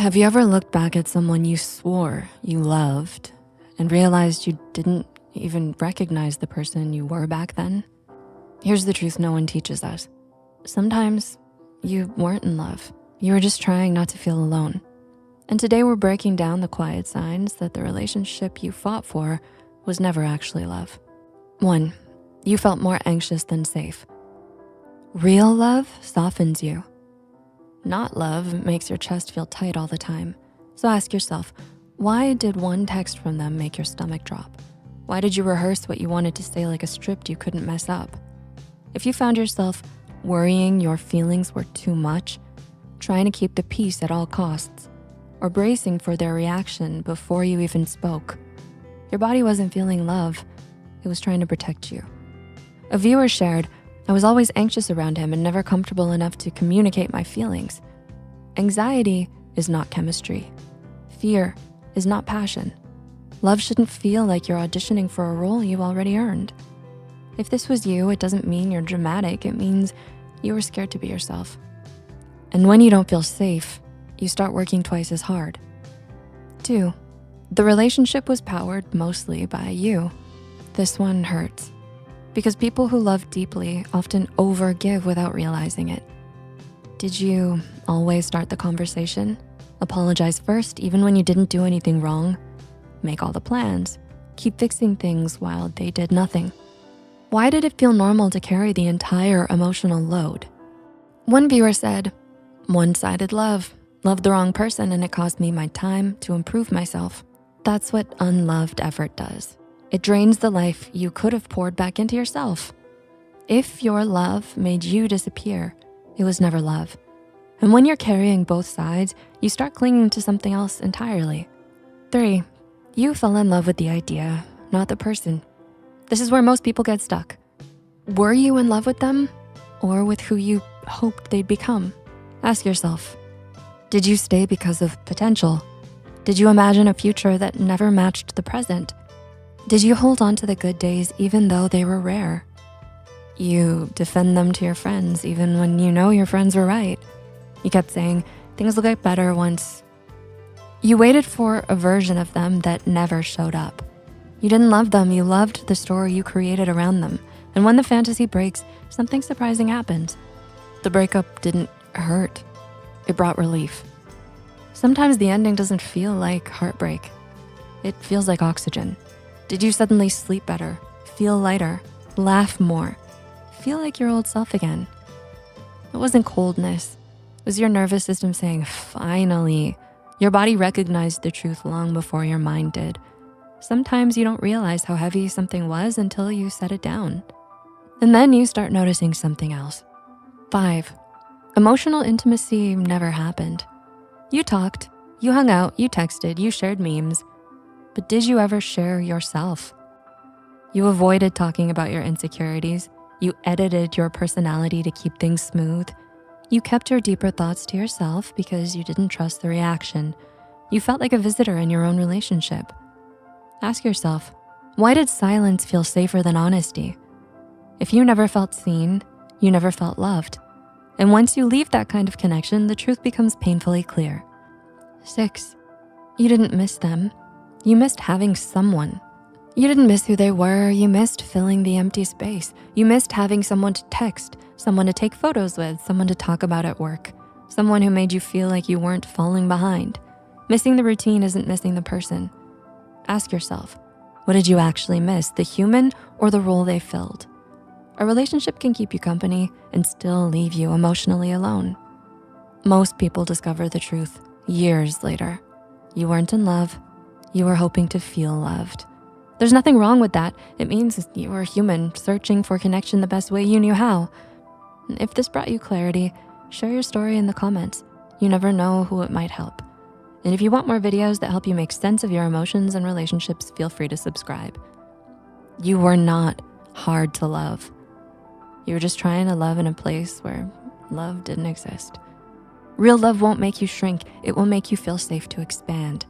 Have you ever looked back at someone you swore you loved and realized you didn't even recognize the person you were back then? Here's the truth no one teaches us. Sometimes you weren't in love. You were just trying not to feel alone. And today we're breaking down the quiet signs that the relationship you fought for was never actually love. 1, you felt more anxious than safe. Real love softens you. Not love makes your chest feel tight all the time. So ask yourself, why did one text from them make your stomach drop? Why did you rehearse what you wanted to say like a script you couldn't mess up? If you found yourself worrying your feelings were too much, trying to keep the peace at all costs, or bracing for their reaction before you even spoke, your body wasn't feeling love, it was trying to protect you. A viewer shared, I was always anxious around him and never comfortable enough to communicate my feelings. Anxiety is not chemistry. Fear is not passion. Love shouldn't feel like you're auditioning for a role you already earned. If this was you, it doesn't mean you're dramatic. It means you were scared to be yourself. And when you don't feel safe, you start working twice as hard. 2, the relationship was powered mostly by you. This one hurts. Because people who love deeply often overgive without realizing it. Did you always start the conversation? Apologize first, even when you didn't do anything wrong? Make all the plans, keep fixing things while they did nothing. Why did it feel normal to carry the entire emotional load? One viewer said, one-sided love, loved the wrong person and it cost me my time to improve myself. That's what unloved effort does. It drains the life you could have poured back into yourself. If your love made you disappear, it was never love. And when you're carrying both sides, you start clinging to something else entirely. 3, you fell in love with the idea, not the person. This is where most people get stuck. Were you in love with them or with who you hoped they'd become? Ask yourself, did you stay because of potential? Did you imagine a future that never matched the present? Did you hold on to the good days even though they were rare? You defend them to your friends even when you know your friends were right. You kept saying, things will get better once. You waited for a version of them that never showed up. You didn't love them, you loved the story you created around them. And when the fantasy breaks, something surprising happens. The breakup didn't hurt, it brought relief. Sometimes the ending doesn't feel like heartbreak. It feels like oxygen. Did you suddenly sleep better, feel lighter, laugh more, feel like your old self again? It wasn't coldness. It was your nervous system saying, finally. Your body recognized the truth long before your mind did. Sometimes you don't realize how heavy something was until you set it down. And then you start noticing something else. 5, emotional intimacy never happened. You talked, you hung out, you texted, you shared memes. But did you ever share yourself? You avoided talking about your insecurities. You edited your personality to keep things smooth. You kept your deeper thoughts to yourself because you didn't trust the reaction. You felt like a visitor in your own relationship. Ask yourself, why did silence feel safer than honesty? If you never felt seen, you never felt loved. And once you leave that kind of connection, the truth becomes painfully clear. 6, you didn't miss them. You missed having someone. You didn't miss who they were, you missed filling the empty space. You missed having someone to text, someone to take photos with, someone to talk about at work, someone who made you feel like you weren't falling behind. Missing the routine isn't missing the person. Ask yourself, what did you actually miss, the human or the role they filled? A relationship can keep you company and still leave you emotionally alone. Most people discover the truth years later. You weren't in love. You were hoping to feel loved. There's nothing wrong with that. It means you were human, searching for connection the best way you knew how. If this brought you clarity, share your story in the comments. You never know who it might help. And if you want more videos that help you make sense of your emotions and relationships, feel free to subscribe. You were not hard to love. You were just trying to love in a place where love didn't exist. Real love won't make you shrink. It will make you feel safe to expand.